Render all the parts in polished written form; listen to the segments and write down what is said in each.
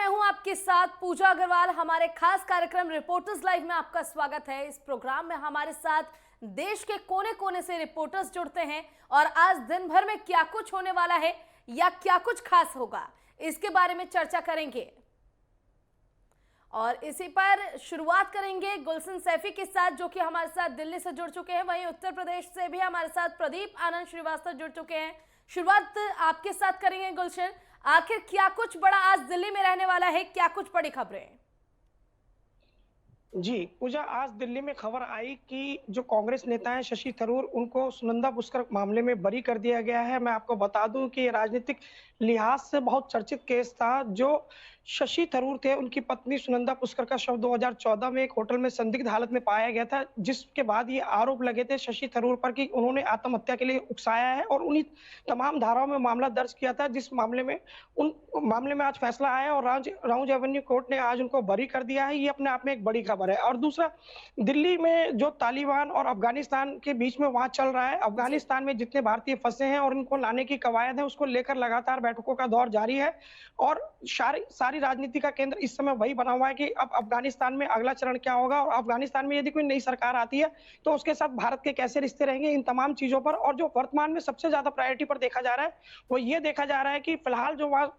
मैं हूं आपके साथ पूजा अग्रवाल। हमारे खास कार्यक्रम रिपोर्टर्स लाइव में आपका स्वागत है। इस प्रोग्राम में हमारे साथ देश के कोने कोने से रिपोर्टर्स जुड़ते हैं और आज दिन भर में क्या कुछ होने वाला है या क्या कुछ खास होगा, इसके बारे में चर्चा करेंगे। और इसी पर शुरुआत करेंगे गुलशन सैफी के साथ, जो कि हमारे साथ दिल्ली से जुड़ चुके हैं। वहीं उत्तर प्रदेश से भी हमारे साथ प्रदीप आनंद श्रीवास्तव जुड़ चुके हैं। शुरुआत आपके साथ करेंगे गुलशन, आखिर क्या कुछ बड़ा आज दिल्ली में रहने वाला है, क्या कुछ बड़ी खबरें? जी पूजा, आज दिल्ली में खबर आई कि जो कांग्रेस नेता हैं शशि थरूर, उनको सुनंदा पुष्कर मामले में बरी कर दिया गया है। मैं आपको बता दूं कि राजनीतिक लिहाज से बहुत चर्चित केस था। जो शशि थरूर थे, उनकी पत्नी सुनंदा पुष्कर का शव 2014 में एक होटल में संदिग्ध हालत में पाया गया था, जिसके बाद ये आरोप लगे थे शशि थरूर पर कि उन्होंने आत्महत्या के लिए उकसाया है और उन्हीं तमाम धाराओं में मामला दर्ज किया था, जिस मामले में आज फैसला आया और राउज एवेन्यू कोर्ट ने आज उनको बरी कर दिया है। ये अपने आप में एक बड़ी खबर है। और दूसरा, दिल्ली में जो तालिबान और अफगानिस्तान के बीच में वहां चल रहा है, अफगानिस्तान में जितने भारतीय फंसे हैं और उनको लाने की कवायद है, उसको लेकर लगातार बैठकों का दौर जारी है। और सारी राजनीति का केंद्र इस समय वही बना हुआ है कि अब अफगानिस्तान में अगला चरण क्या होगा और अफगानिस्तान में यदि कोई नई सरकार आती है तो उसके साथ भारत के कैसे रिश्ते रहेंगे, इन तमाम चीजों पर। और जो वर्तमान में सबसे ज्यादा प्रायोरिटी पर देखा जा रहा है, वो ये देखा जा रहा है कि फिलहाल जो वहाँ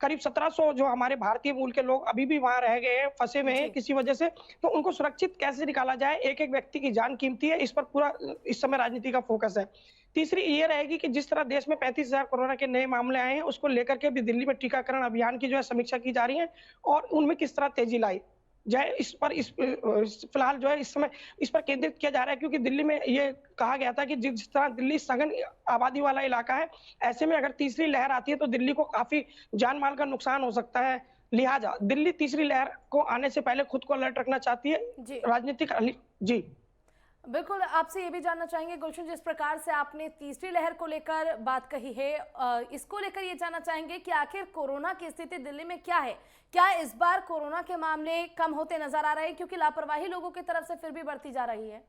करीब 1700 जो हमारे भारतीय मूल के लोग अभी भी वहां रह गए हैं, फंसे हुए हैं किसी वजह से, तो उनको सुरक्षित कैसे निकाला जाए। एक एक व्यक्ति की जान कीमती है, इस पर पूरा इस समय राजनीति का फोकस है। तीसरी ये रहेगी कि जिस तरह देश में 35,000 कोरोना के नए मामले आए हैं, उसको लेकर के भी दिल्ली में टीकाकरण अभियान की जो है समीक्षा की जा रही है और उनमें किस तरह तेजी लाई जाए, इस फिलहाल जो है इस समय इस पर केंद्रित किया जा रहा है। क्योंकि दिल्ली में ये कहा गया था कि जिस तरह दिल्ली सघन आबादी वाला इलाका है, ऐसे में अगर तीसरी लहर आती है तो दिल्ली को काफी जान माल का नुकसान हो सकता है। लिहाजा दिल्ली तीसरी लहर को आने से पहले खुद को अलर्ट रखना चाहती है। राजनीतिक जी बिल्कुल, आपसे ये भी जानना चाहेंगे गुलशन, जिस प्रकार से आपने तीसरी लहर को लेकर बात कही है, इसको लेकर ये जानना चाहेंगे कि आखिर कोरोना की स्थिति दिल्ली में क्या है? क्या इस बार कोरोना के मामले कम होते नजर आ रहे हैं, क्योंकि लापरवाही लोगों की तरफ से फिर भी बढ़ती जा रही है?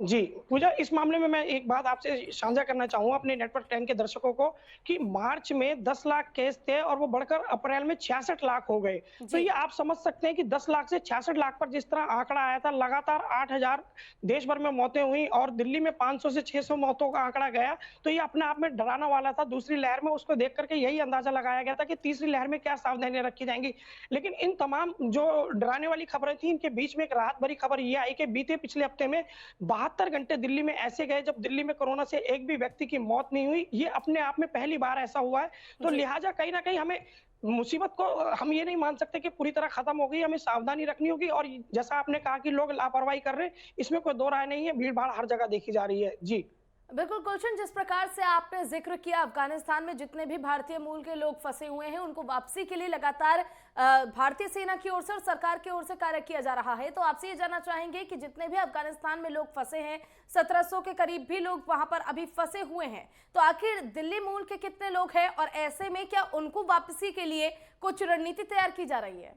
जी पूजा, इस मामले में मैं एक बात आपसे साझा करना चाहूंगा अपने नेटवर्क 10 के दर्शकों को कि मार्च में 10 लाख केस थे और वो बढ़कर अप्रैल में 66 लाख हो गए। तो ये आप समझ सकते हैं कि 10 लाख से 66 लाख पर जिस तरह आंकड़ा आया था, लगातार 8,000 देश भर में मौतें हुई और दिल्ली में 500 से 600 मौतों का आंकड़ा गया, तो ये अपने आप में डराना वाला था। दूसरी लहर में उसको देख करके यही अंदाजा लगाया गया था कि तीसरी लहर में क्या सावधानियां रखी जाएंगी। लेकिन इन तमाम जो डराने वाली खबरें थी, इनके बीच में एक राहत भरी खबर ये आई कि बीते पिछले हफ्ते में 72 घंटे दिल्ली में ऐसे गए जब दिल्ली में कोरोना से एक भी व्यक्ति की मौत नहीं हुई। ये अपने आप में पहली बार ऐसा हुआ है। तो लिहाजा कहीं ना कहीं हमें मुसीबत को हम ये नहीं मान सकते कि पूरी तरह खत्म हो गई, हमें सावधानी रखनी होगी। और जैसा आपने कहा कि लोग लापरवाही कर रहे हैं, इसमें कोई दो राय नहीं है, भीड़ भाड़ हर जगह देखी जा रही है। जी बिल्कुल गुलशन, जिस प्रकार से आपने जिक्र किया, अफगानिस्तान में जितने भी भारतीय मूल के लोग फंसे हुए हैं, उनको वापसी के लिए लगातार भारतीय सेना की ओर से और सरकार की ओर से कार्य किया जा रहा है। तो आपसे ये जानना चाहेंगे कि जितने भी अफगानिस्तान में लोग फंसे हैं, 1700 के करीब भी लोग वहां पर अभी फंसे हुए हैं, तो आखिर दिल्ली मूल के कितने लोग हैं और ऐसे में क्या उनको वापसी के लिए कुछ रणनीति तैयार की जा रही है?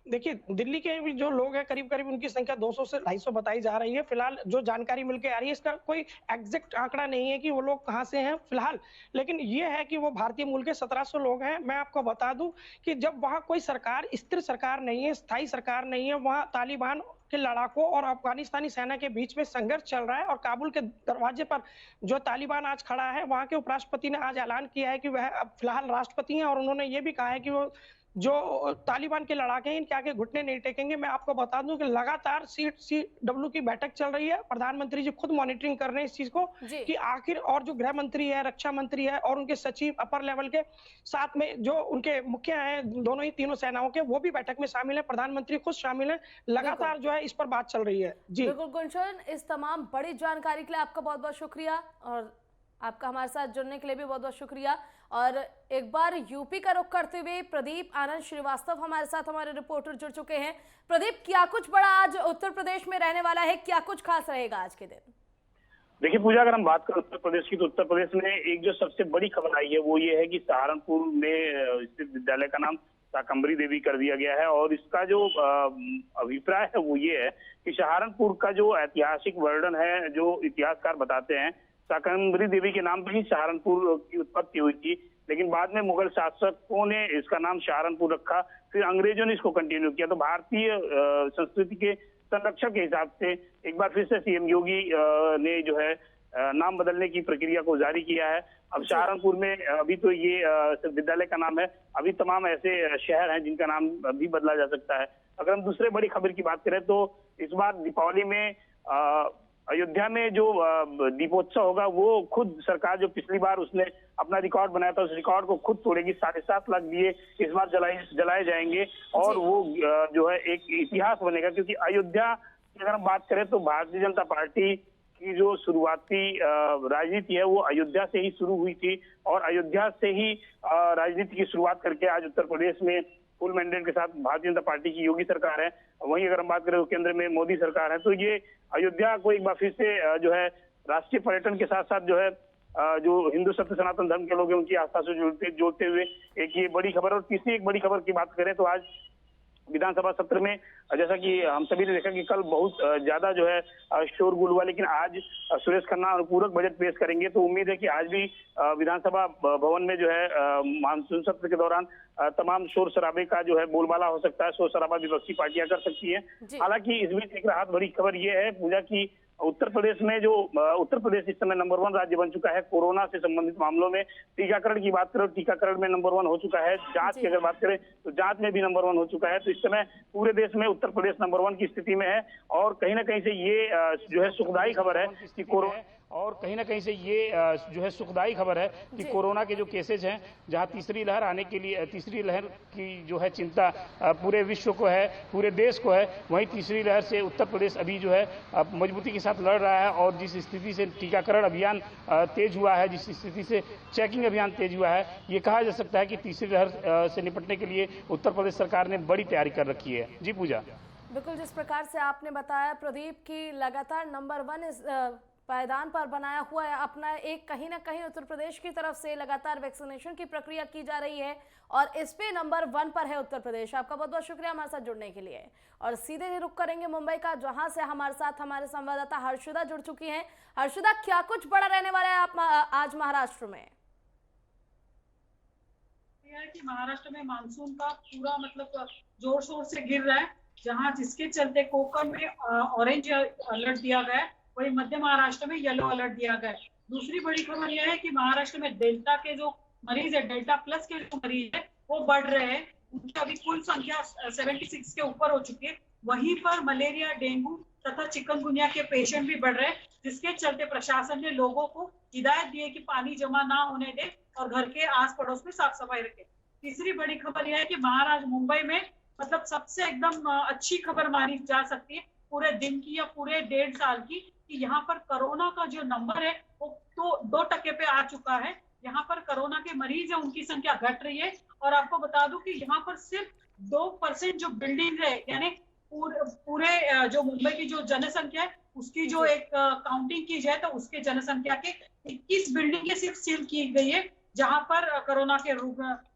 देखिए, दिल्ली के भी जो लोग हैं, करीब करीब उनकी संख्या 200 से 250 बताई जा रही है। फिलहाल जो जानकारी मिलकर आ रही है, इसका कोई एग्जैक्ट आंकड़ा नहीं है कि वो लोग कहाँ से हैं फिलहाल, लेकिन ये है कि वो भारतीय मूल के 1700 लोग हैं। मैं आपको बता दूं कि जब वहाँ कोई सरकार, स्थिर सरकार नहीं है, स्थायी सरकार नहीं है, वहाँ तालिबान के लड़ाकों और अफगानिस्तानी सेना के बीच में संघर्ष चल रहा है और काबुल के दरवाजे पर जो तालिबान आज खड़ा है, वहाँ के उपराष्ट्रपति ने आज ऐलान किया है कि वह अब फिलहाल राष्ट्रपति हैं और उन्होंने ये भी कहा है कि वो जो तालिबान के लड़ाके हैं, इनके आगे घुटने नहीं टेकेंगे। मैं आपको बता दूं कि लगातार CW की बैठक चल रही है। प्रधानमंत्री जी खुद मॉनिटरिंग कर रहे हैं इस चीज को कि आखिर, और जो गृह मंत्री है, रक्षा मंत्री है और उनके सचिव अपर लेवल के, साथ में जो उनके मुखिया हैं दोनों ही तीनों सेनाओं के, वो भी बैठक में शामिल है। प्रधानमंत्री खुद शामिल है। लगातार जो है इस पर बात चल रही है। जी बिल्कुल गुलशन, इस तमाम बड़ी जानकारी के लिए आपका बहुत बहुत शुक्रिया और आपका हमारे साथ जुड़ने के लिए भी बहुत बहुत शुक्रिया। और एक बार यूपी का रुख करते हुए प्रदीप आनंद श्रीवास्तव हमारे साथ, हमारे रिपोर्टर जुड़ चुके हैं। प्रदीप, क्या कुछ बड़ा आज उत्तर प्रदेश में रहने वाला है, क्या कुछ खास रहेगा आज के दिन? देखिए पूजा, अगर हम बात करें उत्तर प्रदेश की, तो उत्तर प्रदेश में एक जो सबसे बड़ी खबर आई है वो ये है कि सहारनपुर में स्थित विद्यालय का नाम शाकंभरी देवी कर दिया गया है। और इसका जो अभिप्राय है वो ये है कि सहारनपुर का जो ऐतिहासिक वर्णन है, जो इतिहासकार बताते हैं, शाकंभरी देवी के नाम पर ही सहारनपुर की उत्पत्ति हुई थी। लेकिन बाद में मुगल शासकों ने इसका नाम सहारनपुर रखा, फिर अंग्रेजों ने इसको कंटिन्यू किया। तो भारतीय संस्कृति के संरक्षक के हिसाब से एक बार फिर से सीएम योगी ने जो है नाम बदलने की प्रक्रिया को जारी किया है। अब सहारनपुर में अभी तो ये सिर्फ विद्यालय का नाम है, अभी तमाम ऐसे शहर हैं जिनका नाम भी बदला जा सकता है। अगर हम दूसरे बड़ी खबर की बात करें तो इस बार दीपावली में अयोध्या में जो दीपोत्सव होगा वो खुद सरकार, जो पिछली बार उसने अपना रिकॉर्ड बनाया था, उस रिकॉर्ड को खुद तोड़ेगी। 7.5 लाख दिए इस बार जलाए जाएंगे और वो जो है एक इतिहास बनेगा। क्योंकि अयोध्या की अगर हम बात करें तो भारतीय जनता पार्टी की जो शुरुआती राजनीति है वो अयोध्या से ही शुरू हुई थी और अयोध्या से ही राजनीति की शुरुआत करके आज उत्तर प्रदेश में फुल मैंडेट के साथ भारतीय जनता पार्टी की योगी सरकार है। वहीं अगर हम बात करें तो केंद्र में मोदी सरकार है। तो ये अयोध्या को एक बार फिर से जो है राष्ट्रीय पर्यटन के साथ साथ जो है जो हिंदू सत्य सनातन धर्म के लोग हैं उनकी आस्था से जोड़ते हुए एक ये बड़ी खबर। और तीसरी एक बड़ी खबर की बात करें तो आज विधानसभा सत्र में जैसा कि हम सभी ने देखा कि कल बहुत ज्यादा जो है शोरगुल हुआ, लेकिन आज सुरेश खन्ना अनुपूरक बजट पेश करेंगे। तो उम्मीद है कि आज भी विधानसभा भवन में जो है मानसून सत्र के दौरान तमाम शोर शराबे का जो है बोलबाला हो सकता है, शोर शराबा विपक्षी पार्टियां कर सकती है। हालांकि इस बीच एक राहत भरी खबर ये है पूजा की, उत्तर प्रदेश में जो उत्तर प्रदेश इस समय नंबर 1 राज्य बन चुका है कोरोना से संबंधित मामलों में। टीकाकरण की बात करें, टीकाकरण में नंबर 1 हो चुका है। जांच की अगर बात करें तो जांच में भी नंबर 1 हो चुका है। तो इस समय पूरे देश में उत्तर प्रदेश नंबर 1 की स्थिति में है और कहीं ना कहीं से ये जो है सुखदायी खबर है कि कोरोना के जो केसेज हैं, जहां तीसरी लहर आने के लिए, तीसरी लहर की जो है चिंता पूरे विश्व को है, पूरे देश को है, वहीं तीसरी लहर से उत्तर प्रदेश अभी जो है मजबूती के साथ लड़ रहा है। और जिस स्थिति से टीकाकरण अभियान तेज हुआ है, जिस स्थिति से चेकिंग अभियान तेज हुआ है, ये कहा जा सकता है कि तीसरी लहर से निपटने के लिए उत्तर प्रदेश सरकार ने बड़ी तैयारी कर रखी है। जी पूजा। बिल्कुल, जिस प्रकार से आपने बताया प्रदीप की लगातार नंबर 1 इस पायदान पर बनाया हुआ है अपना एक, कहीं ना कहीं उत्तर प्रदेश की तरफ से लगातार वैक्सीनेशन की प्रक्रिया की जा रही है और इस पे नंबर 1 पर है उत्तर प्रदेश। आपका बहुत बहुत शुक्रिया हमारे साथ जुड़ने के लिए। और सीधे रुख करेंगे मुंबई का, जहां से हमारे साथ हमारे संवाददाता हर्षिदा जुड़ चुकी हैं। हर्षिदा, क्या कुछ बड़ा रहने वाला है आप आज महाराष्ट्र में? कि महाराष्ट्र में मानसून का पूरा मतलब जोर शोर से गिर रहा है, जहां जिसके चलते कोकण में ऑरेंज अलर्ट दिया गया है, वही मध्य महाराष्ट्र में येलो अलर्ट दिया गया है। दूसरी बड़ी खबर यह है कि महाराष्ट्र में डेल्टा के जो मरीज है, डेल्टा प्लस के जो मरीज है वो बढ़ रहे हैं। उनकी अभी कुल संख्या 76 के ऊपर हो चुकी है। वहीं पर मलेरिया, डेंगू तथा चिकनगुनिया के पेशेंट भी बढ़ रहे हैं, जिसके चलते प्रशासन ने लोगों को हिदायत दी है कि पानी जमा ना होने दे और घर के आस पड़ोस में साफ सफाई रखें। तीसरी बड़ी खबर यह है कि महाराष्ट्र मुंबई में मतलब सबसे एकदम अच्छी खबर मानी जा सकती है पूरे दिन की या पूरे 1.5 साल की, कि यहाँ पर कोरोना का जो नंबर है वो तो 2% पे आ चुका है। यहाँ पर कोरोना के मरीज है उनकी संख्या घट रही है। और आपको बता दूं कि यहाँ पर सिर्फ 2% जो बिल्डिंग है, यानी पूरे जो मुंबई की जो जनसंख्या है उसकी जो एक काउंटिंग की जाए तो उसके जनसंख्या के 21 बिल्डिंगें सिर्फ सील की गई है जहां पर कोरोना के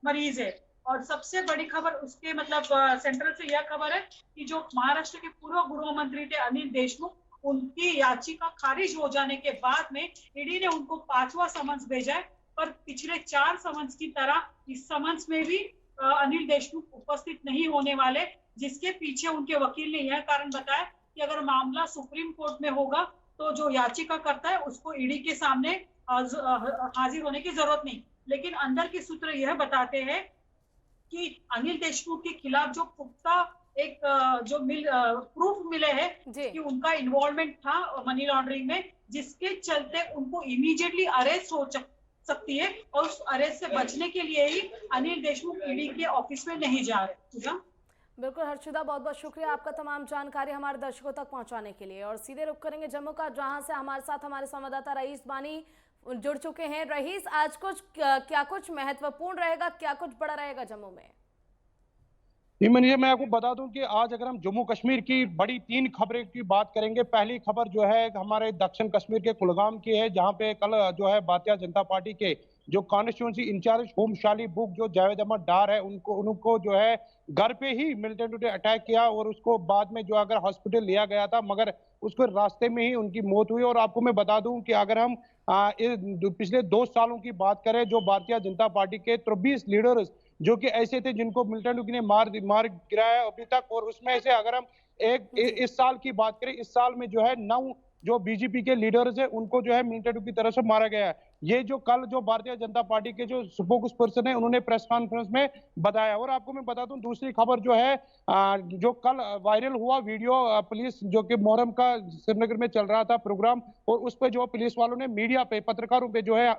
मरीज है। और सबसे बड़ी खबर उसके मतलब सेंट्रल से यह खबर है कि जो महाराष्ट्र के पूर्व गृह मंत्री थे अनिल देशमुख, उनकी याचिका खारिज हो जाने के बाद में ईडी ने उनको 5वां समन्स भेजा है। पर पिछले 4 समन्स की तरह इस समन्स में भी अनिल देशमुख उपस्थित नहीं होने वाले, जिसके पीछे उनके वकील ने यह कारण बताया कि अगर मामला सुप्रीम कोर्ट में होगा तो जो याचिका करता है उसको ईडी के सामने हाजिर होने की जरूरत नहीं। लेकिन अंदर के सूत्र यह बताते हैं कि अनिल देशमुख के खिलाफ जो पुख्ता एक जो प्रूफ मिले हैं कि उनका इन्वॉल्वमेंट था मनी लॉन्ड्रिंग में, जिसके चलते उनको इमीडिएटली अरेस्ट हो सकती है और उस अरेस्ट से बचने के लिए ही अनिल देशमुख ईडी के ऑफिस में नहीं जा रहे। बिल्कुल हर्षिदा, बहुत बहुत शुक्रिया आपका तमाम जानकारी हमारे दर्शकों तक पहुंचाने के लिए। और सीधे रुख करेंगे जम्मू का, जहां से हमारे साथ हमारे संवाददाता रईस बानी जुड़ चुके हैं। रईस, आज क्या कुछ महत्वपूर्ण रहेगा, क्या कुछ बड़ा रहेगा जम्मू में? मैं आपको बता दूं कि आज अगर हम जम्मू कश्मीर की बड़ी 3 खबरें की बात करेंगे, पहली खबर जो है हमारे दक्षिण कश्मीर के कुलगाम की है, जहां पे कल जो है भारतीय जनता पार्टी के जो कॉन्स्टिट्यूंसी इंचार्ज होम शाली बुक जो जावेद अहमद डार है उनको जो है घर पे ही मिलिटेंट ने अटैक किया और उसको बाद में जो अगर हॉस्पिटल लिया गया था मगर उसको रास्ते में ही उनकी मौत हुई। और आपको मैं बता दूं कि अगर हम पिछले 2 सालों की बात करें, जो भारतीय जनता पार्टी के 23 लीडर्स जो कि ऐसे थे जिनको मिलिटेंट ने मार गिराया अभी तक, और उसमें से अगर हम इस साल की बात करें, इस साल में जो है 9 जो बीजेपी के लीडर्स है उनको जो है मिलिटेंट की तरफ से मारा गया है। ये जो कल जो भारतीय जनता पार्टी के जो स्पोक्स पर्सन है उन्होंने प्रेस कॉन्फ्रेंस में बताया। और आपको मैं बता दूं दूसरी खबर जो है जो कल वायरल हुआ वीडियो, पुलिस जो कि मोहर्रम का श्रीनगर में चल रहा था प्रोग्राम, और उस पर जो पुलिस वालों ने मीडिया पे पत्रकारों पे जो है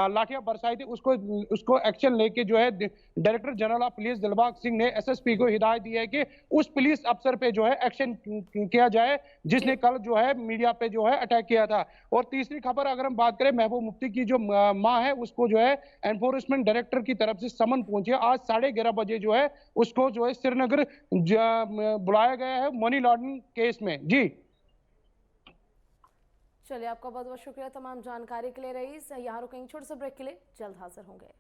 लाठियां बरसाई थी, उसको एक्शन लेके जो है director general of police Dilbag Singh ने एसएसपी को हिदायत दी है कि उस पुलिस अफसर पे जो है एक्शन किया जाए जिसने कल जो है मीडिया पे जो है अटैक किया था। और तीसरी खबर अगर हम बात करें, महबूब मुफ्ती की जो मां है उसको जो है एनफोर्समेंट डायरेक्टर की तरफ से समन पहुंची है। आज 11:30 बजे जो है उसको जो है श्रीनगर बुलाया गया है मनी लॉन्ड्रिंग केस में। जी चलिए, आपका बहुत बहुत शुक्रिया तमाम जानकारी के लिए। रईस, यहाँ रुकेंगे छोटे से ब्रेक के लिए, जल्द हाजिर होंगे।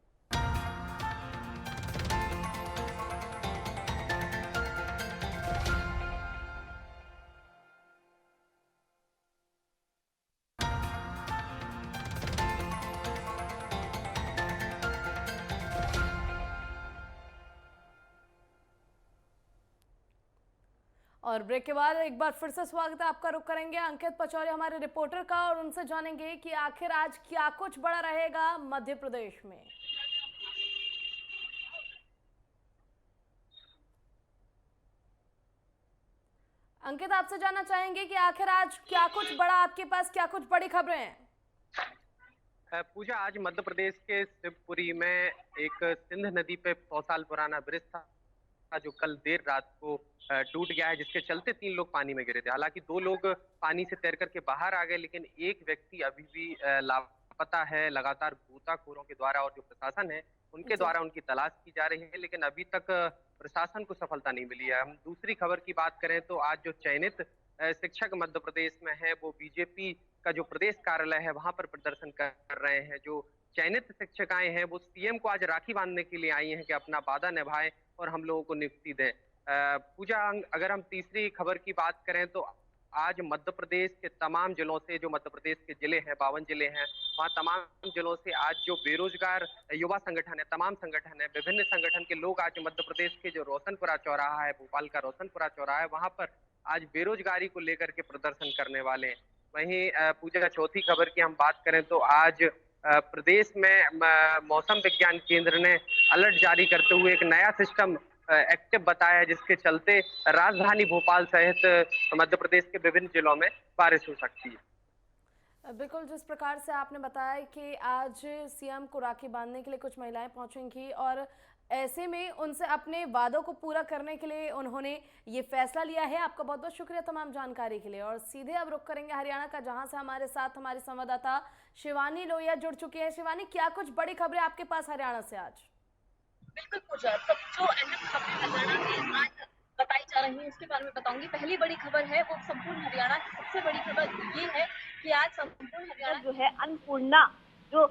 और ब्रेक के बाद एक बार फिर से स्वागत है आपका। रुक करेंगे अंकित पचौरी हमारे रिपोर्टर का, और उनसे जानेंगे कि आखिर आज क्या कुछ बड़ा रहेगा मध्य प्रदेश में। अंकित, आपसे जानना चाहेंगे कि आखिर आज क्या कुछ बड़ा, आपके पास क्या कुछ बड़ी खबरें हैं? पूजा, आज मध्य प्रदेश के शिवपुरी में एक सिंध नदी पे 100 साल पुराना ब्रिज था जो कल देर रात को टूट गया है, जिसके चलते 3 लोग पानी में गिरे थे। हालांकि 2 लोग पानी से तैर करके बाहर आ गए, लेकिन एक व्यक्ति अभी भी लापता है। लगातार गोताखोरों के द्वारा और जो प्रशासन है उनके द्वारा उनकी तलाश की जा रही है, लेकिन अभी तक प्रशासन को सफलता नहीं मिली है। हम दूसरी खबर की बात करें तो आज जो चयनित शिक्षक मध्य प्रदेश में है वो बीजेपी का जो प्रदेश कार्यालय है वहां पर प्रदर्शन कर रहे हैं। जो चयनित शिक्षिकाएं हैं वो सीएम को आज राखी बांधने के लिए आई हैं कि अपना वादा निभाएं और हम लोगों को नियुक्ति दें। पूजा, अगर हम तीसरी खबर की बात करें तो आज मध्य प्रदेश के तमाम जिलों से, जो मध्य प्रदेश के जिले हैं 52 जिले हैं, वहाँ तमाम जिलों से आज जो बेरोजगार युवा संगठन है, तमाम संगठन है, विभिन्न संगठन के लोग आज मध्य प्रदेश के जो रोशनपुरा चौराहा है, भोपाल का रोशनपुरा चौराहा है, वहाँ पर आज बेरोजगारी को लेकर के प्रदर्शन करने वाले हैं। वहीं पूजा, चौथी खबर की हम बात करें तो आज प्रदेश में मौसम विज्ञान केंद्र ने अलर्ट जारी करते हुए एक नया सिस्टम एक्टिव बताया है, जिसके चलते राजधानी भोपाल सहित मध्य प्रदेश के विभिन्न जिलों में बारिश हो सकती है। बिल्कुल, जिस प्रकार से आपने बताया कि आज सीएम को राखी बांधने के लिए कुछ महिलाएं पहुंचेंगी और ऐसे में उनसे अपने वादों को पूरा करने के लिए उन्होंने ये फैसला लिया है। आपका बहुत बहुत शुक्रिया तमाम जानकारी के लिए। और सीधे अब रुक करेंगे हरियाणा का, जहां से हमारे साथ हमारी संवाददाता शिवानी लोहिया जुड़ चुकी है। शिवानी, क्या कुछ बड़ी खबरें आपके पास हरियाणा से आज? बिल्कुल पूजा, सब जो अहम खबरें हरियाणा में आज बताई जा रही है उसके बारे में बताऊंगी। पहली बड़ी खबर है वो संपूर्ण हरियाणा की सबसे बड़ी खबर ये है कि आज संपूर्ण हरियाणा जो है अन्नपूर्णा जो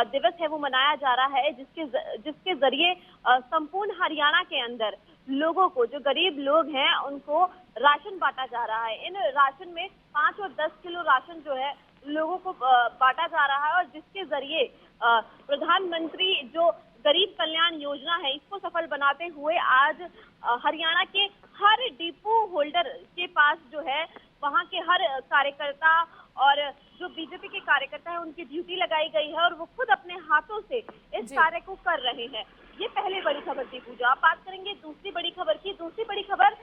दिवस है वो मनाया जा रहा है, जिसके जरिए संपूर्ण हरियाणा के अंदर लोगों को, जो गरीब लोग हैं उनको राशन बांटा जा रहा है। इन राशन में 5 और 10 किलो राशन जो है लोगों को बांटा जा रहा है, और जिसके जरिए प्रधानमंत्री जो गरीब कल्याण योजना है इसको सफल बनाते हुए आज हरियाणा के हर डिपो होल्डर के पास जो है वहां के हर कार्यकर्ता और जो बीजेपी के कार्यकर्ता है उनकी ड्यूटी लगाई गई है और वो खुद अपने हाथों से इस कार्य को कर रहे हैं। ये पहली बड़ी खबर थी पूजा। आप बात करेंगे दूसरी बड़ी खबर की। दूसरी बड़ी खबर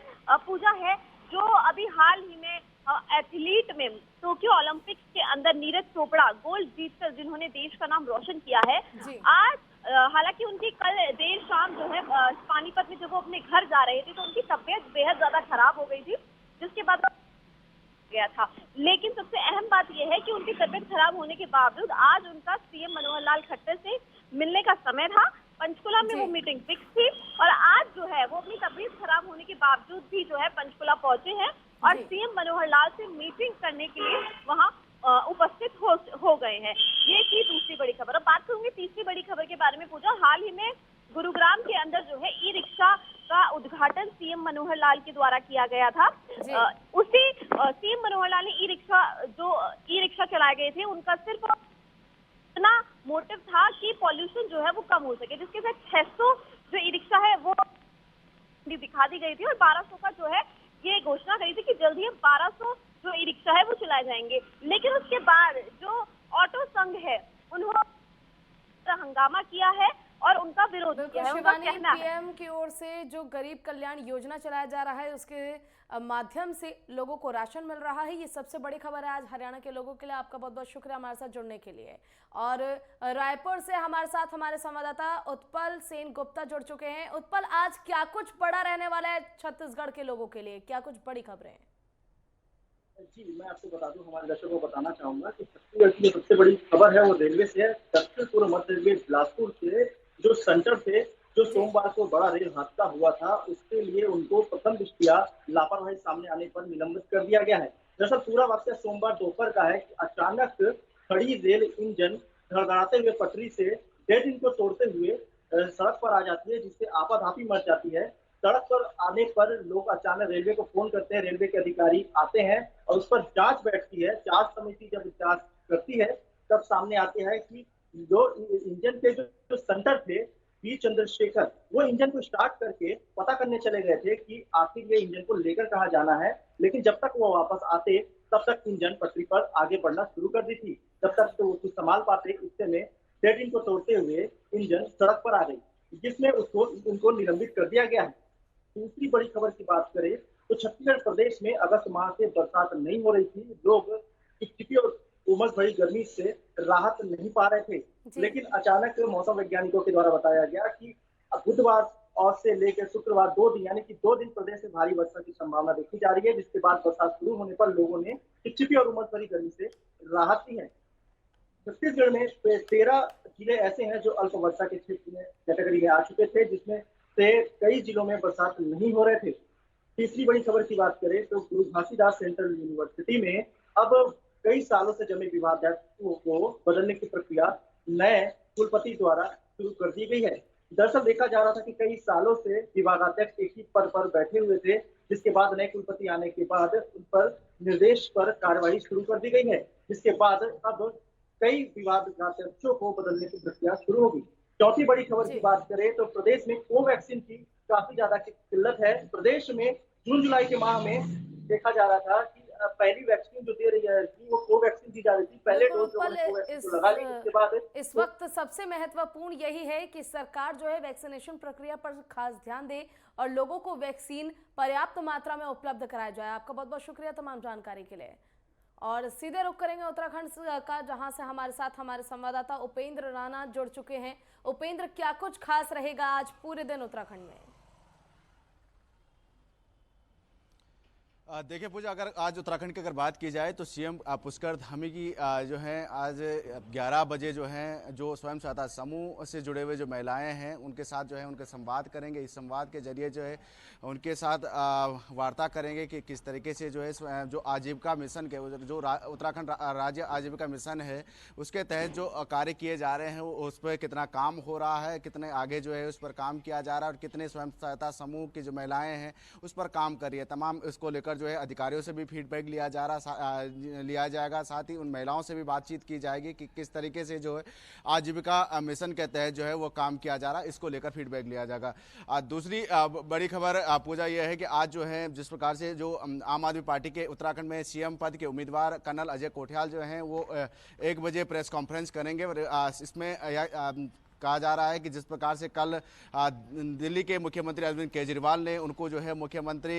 पूजा है जो अभी हाल ही में एथलीट में टोक्यो ओलंपिक्स के अंदर नीरज चोपड़ा गोल्ड जीतकर जिन्होंने देश का नाम रोशन किया है, आज हालांकि उनकी कल देर शाम जो है पानीपत में जब वो अपने घर जा रहे थे तो उनकी तबीयत बेहद ज्यादा खराब हो गई थी, जिसके बाद गया था। लेकिन सबसे अहम बात यह है कि उनकी तबीयत खराब होने के बावजूद आज उनका सीएम मनोहर लाल खट्टर से मिलने का समय था। पंचकुला में वो मीटिंग फिक्स थी और आज जो है वो अपनी तबीयत खराब होने के बावजूद भी जो है पंचकुला पहुंचे हैं और सीएम मनोहर लाल से मीटिंग करने के लिए वहां उपस्थित हो गए हैं। ये थी दूसरी बड़ी खबर। अब बात करूंगी तीसरी बड़ी खबर के बारे में। पूजा, हाल ही में गुरुग्राम के अंदर जो है ई रिक्शा का उद्घाटन सीएम मनोहर लाल के द्वारा किया गया था। उसी सीएम मनोहर लाल ने ई रिक्शा चलाए गए थे, उनका सिर्फ इतना मोटिव था कि पॉल्यूशन जो है वो कम हो सके, जिसके साथ 600 जो ई रिक्शा है वो दिखा दी गई थी और 1200 का जो है ये घोषणा करी थी कि जल्द ही 1200 जो ई रिक्शा है वो चलाए जाएंगे। लेकिन उसके बाद जो ऑटो संघ है उन्होंने हंगामा किया है और उनका विरोध किया है। उनका कहना है पीएम की ओर से जो गरीब कल्याण योजना चलाया जा रहा है उसके माध्यम से लोगों को राशन मिल रहा है। ये सबसे बड़ी खबर है आज हरियाणा के लोगों के लिए। आपका बहुत बहुत शुक्रिया हमारे साथ जुड़ने के लिए। और रायपुर से हमारे साथ हमारे संवाददाता उत्पल सेन गुप्ता जुड़ चुके हैं। उत्पल, आज क्या कुछ बड़ा रहने वाला है छत्तीसगढ़ के लोगों के लिए, क्या कुछ बड़ी खबरें हैं? जी, मैं आपको बता दूं, हमारे दर्शकों को बताना चाहूंगा कि छत्तीसगढ़ की सबसे बड़ी खबर है वो रेलवे से है। दक्षिण पूर्व मध्य रेलवे बिलासपुर से जो सेंटर थे, जो सोमवार को बड़ा रेल हादसा हुआ था, उसके लिए उनको प्रथम दृष्टया लापरवाही सामने आने पर निलंबित कर दिया गया है। दरअसल पूरा वाकया सोमवार दोपहर का है कि अचानक खड़ी रेल इंजन धड़धड़ाते हुए पटरी से डेड इंजन को तोड़ते हुए सड़क पर आ जाती है, जिससे आपाधापी मच जाती है। सड़क पर आने पर लोग अचानक रेलवे को फोन करते हैं, रेलवे के अधिकारी आते हैं और उस पर जांच बैठती है। जांच समिति जब जांच करती है तब सामने आते हैं कि जो इंजन के जो सेंटर थे बी चंद्रशेखर, वो इंजन को स्टार्ट करके पता करने चले गए थे कि आखिर ये इंजन को लेकर कहाँ जाना है। लेकिन जब तक वो वापस आते तब तक इंजन पटरी पर आगे बढ़ना शुरू कर दी थी। जब तक तो वो कुछ संभाल पाते, इतने में डेड इंजन को तोड़ते हुए इंजन सड़क पर आ गई, जिसमें उनको निलंबित कर दिया गया है। दूसरी बड़ी खबर की बात करें तो छत्तीसगढ़ प्रदेश में अगस्त माह से बरसात नहीं हो रही थी। लोग चिपचिपी और उमस भरी गर्मी से राहत नहीं पा रहे थे। लेकिन अचानक मौसम वैज्ञानिकों के द्वारा बताया गया कि बुधवार और से लेकर शुक्रवार 2 दिन यानी कि 2 दिन प्रदेश में भारी वर्षा की संभावना देखी जा रही है, जिसके बाद बरसात शुरू होने पर लोगों ने चिपचिपी और उमस भरी गर्मी से राहत दी है। छत्तीसगढ़ में 13 जिले ऐसे हैं जो अल्प वर्षा के क्षेत्र में कैटेगरी में आ चुके थे, जिसमें से कई जिलों में बरसात नहीं हो रहे थे। तीसरी बड़ी खबर की बात करें तो गुरु घासीदास सेंट्रल यूनिवर्सिटी में अब कई सालों से जमे विवादास्पदों को बदलने की प्रक्रिया नए कुलपति द्वारा शुरू कर दी गई है। दरअसल देखा जा रहा था कि कई सालों से विभागाध्यक्ष एक ही पद पर बैठे हुए थे, जिसके बाद नए कुलपति आने के बाद उन पर निर्देश पर कार्रवाई शुरू कर दी गई है, जिसके बाद अब कई विभागाध्यक्षों को बदलने की प्रक्रिया शुरू होगी। चौथी बड़ी खबर की बात करें तो प्रदेश में कोवैक्सीन की काफी ज्यादा किल्लत है। प्रदेश में जून जुलाई के माह में देखा जा रहा था कि पहली वैक्सीन जो दे रही है वो कोवैक्सीन दी जा रही थी। पहले डोज लोगों ने कोवैक्सीन लगा ली, उसके बाद इस वक्त सबसे महत्वपूर्ण यही है कि सरकार जो है वैक्सीनेशन प्रक्रिया पर खास ध्यान दे और लोगों को वैक्सीन पर्याप्त मात्रा में उपलब्ध कराया जाए। आपका बहुत बहुत शुक्रिया तमाम जानकारी के लिए। और सीधे रुख करेंगे उत्तराखंड का, जहां से हमारे साथ हमारे संवाददाता उपेंद्र राणा जुड़ चुके हैं। उपेंद्र, क्या कुछ खास रहेगा आज पूरे दिन उत्तराखंड में? देखिए पूजा, अगर आज उत्तराखंड की अगर बात की जाए तो सीएम पुष्कर धामी की जो है आज 11 बजे जो है जो स्वयं सहायता समूह से जुड़े हुए जो महिलाएं हैं उनके साथ जो है उनके संवाद करेंगे। इस संवाद के जरिए जो है उनके साथ वार्ता करेंगे कि किस तरीके से जो है जो आजीविका मिशन के जो उत्तराखंड राज्य आजीविका मिशन है उसके तहत जो कार्य किए जा रहे हैं उस पर कितना काम हो रहा है, कितने आगे जो है उस पर काम किया जा रहा है और कितने स्वयं सहायता समूह की जो महिलाएं हैं उस पर काम कर रही है। तमाम इसको लेकर जो है अधिकारियों से भी फीडबैक लिया जाएगा। साथ ही उन महिलाओं से भी बातचीत की जाएगी कि किस तरीके से जो है आजीविका मिशन के तहत जो है वो काम किया जा रहा है, इसको लेकर फीडबैक लिया जाएगा। दूसरी बड़ी खबर पूजा यह है कि आज जो है जिस प्रकार से जो आम आदमी पार्टी के उत्तराखंड में सीएम पद के उम्मीदवार कर्नल अजय कोठियाल जो हैं वो 1 बजे प्रेस कॉन्फ्रेंस करेंगे। इसमें कहा जा रहा है कि जिस प्रकार से कल दिल्ली के मुख्यमंत्री अरविंद केजरीवाल ने उनको जो है मुख्यमंत्री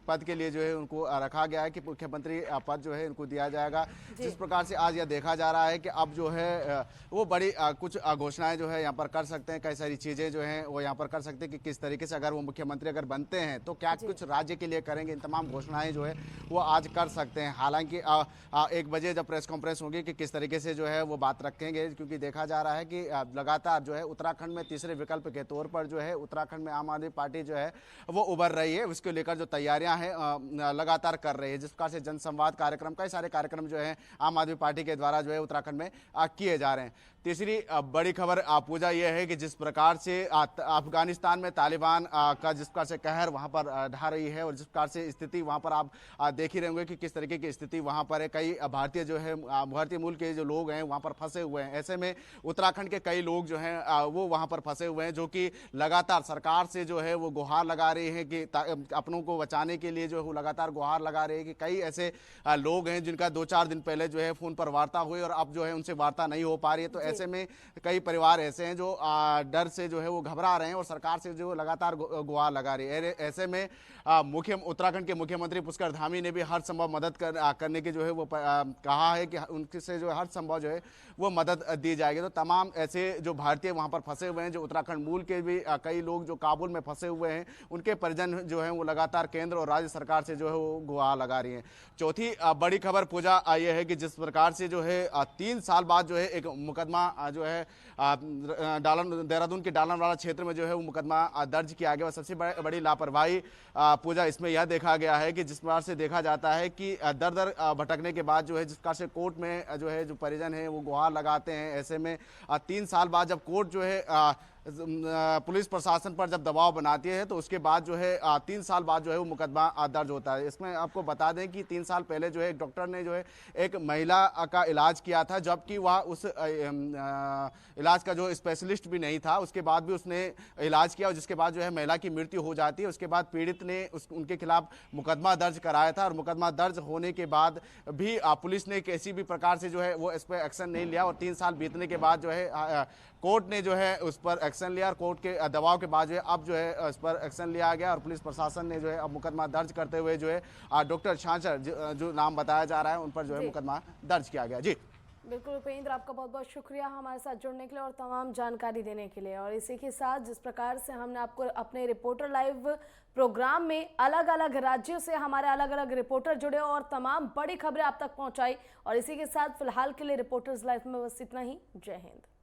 पद के लिए जो है उनको रखा गया है कि मुख्यमंत्री पद जो है उनको दिया जाएगा। जिस प्रकार से आज यह देखा जा रहा है कि अब जो है वो बड़ी कुछ घोषणाएं जो है यहाँ पर कर सकते हैं, कई सारी चीज़ें जो हैं वो यहाँ पर कर सकते हैं कि किस तरीके से अगर वो मुख्यमंत्री अगर बनते हैं तो क्या कुछ राज्य के लिए करेंगे। इन तमाम घोषणाएं जो है वो आज कर सकते हैं। हालांकि 1 बजे जब प्रेस कॉन्फ्रेंस होगी कि किस तरीके से जो है वो बात रखेंगे, क्योंकि देखा जा रहा है कि लगातार लगातार जो है उत्तराखंड में तीसरे विकल्प के तौर पर जो है उत्तराखंड में आम आदमी पार्टी जो है वो उभर रही है। उसको लेकर जो तैयारियां हैं लगातार कर रही है। जिस प्रकार से जनसंवाद कार्यक्रम, कई सारे कार्यक्रम जो है आम आदमी पार्टी के द्वारा जो है उत्तराखंड में किए जा रहे हैं। तीसरी बड़ी खबर पूजा यह है कि जिस प्रकार से अफगानिस्तान में तालिबान का जिस प्रकार से कहर वहां पर ढा रही है और जिस प्रकार से स्थिति वहां पर आप देख ही रहे होंगे कि किस तरीके की स्थिति वहां पर है। कई भारतीय जो है भारतीय मूल के जो लोग हैं वहां पर फंसे हुए हैं। ऐसे में उत्तराखंड के कई लोग जो हैं वो वहां पर फंसे हुए हैं, जो कि लगातार सरकार से जो है वो गुहार लगा रहे हैं कि अपनों को बचाने के लिए जो है वो लगातार गुहार लगा रहे हैं। कि कई ऐसे लोग हैं जिनका 2-4 दिन पहले जो है फोन पर वार्ता हुई और अब जो है उनसे वार्ता नहीं हो पा रही है। तो ऐसे में कई परिवार ऐसे हैं जो डर से जो है वो घबरा रहे हैं और सरकार से जो लगातार गुहार लगा रही है। ऐसे में उत्तराखंड के मुख्यमंत्री पुष्कर धामी ने भी हर संभव मदद करने की जो है वो कहा है कि उनसे जो है हर संभव जो है वो मदद दी जाएगी। तो तमाम ऐसे जो भारतीय वहां पर फंसे हुए हैं, जो उत्तराखंड मूल के भी कई लोग जो काबुल में फंसे हुए हैं, उनके परिजन जो है वो लगातार केंद्र और राज्य सरकार से जो है वो गुहार लगा रही है। चौथी बड़ी खबर पूजा यह है कि जिस प्रकार से जो है 3 साल बाद जो है एक मुकदमा जो है देहरादून के डालनवाला क्षेत्र में जो है वो मुकदमा दर्ज किया गया। सबसे बड़ी लापरवाही पूजा इसमें यह देखा गया है कि जिस प्रकार से देखा जाता है कि दर दर भटकने के बाद जो है जिस प्रकार से कोर्ट में जो है जो परिजन है वो गुहार लगाते हैं। ऐसे में 3 साल बाद जब कोर्ट जो है पुलिस प्रशासन पर जब दबाव बनाती है तो उसके बाद जो है 3 साल बाद जो है वो मुकदमा दर्ज होता है। इसमें आपको बता दें कि 3 साल पहले जो है एक डॉक्टर ने जो है एक महिला का इलाज किया था, जबकि वह उस इलाज का जो स्पेशलिस्ट भी नहीं था। उसके बाद भी उसने इलाज किया और जिसके बाद जो है महिला की मृत्यु हो जाती है। उसके बाद पीड़ित ने उनके खिलाफ मुकदमा दर्ज कराया था और मुकदमा दर्ज होने के बाद भी पुलिस ने किसी भी प्रकार से जो है वो इस पर एक्शन नहीं लिया। और 3 साल बीतने के बाद जो है कोर्ट ने जो है उस पर एक्शन लिया और कोर्ट के दबाव के बाद जो है अब जो है उस पर एक्शन लिया गया और पुलिस प्रशासन ने जो है अब मुकदमा दर्ज करते हुए जो है डॉक्टर छाछर जो नाम बताया जा रहा है उन पर जो है मुकदमा दर्ज किया गया। जी बिल्कुल उपेंद्र, आपका बहुत बहुत शुक्रिया हमारे साथ जुड़ने के लिए और तमाम जानकारी देने के लिए। और इसी के साथ जिस प्रकार से हमने आपको अपने रिपोर्टर लाइव प्रोग्राम में अलग अलग राज्यों से हमारे अलग अलग रिपोर्टर जुड़े और तमाम बड़ी खबरें आप तक पहुंचाई, और इसी के साथ फिलहाल के लिए रिपोर्टर्स लाइव में बस इतना ही। जय हिंद।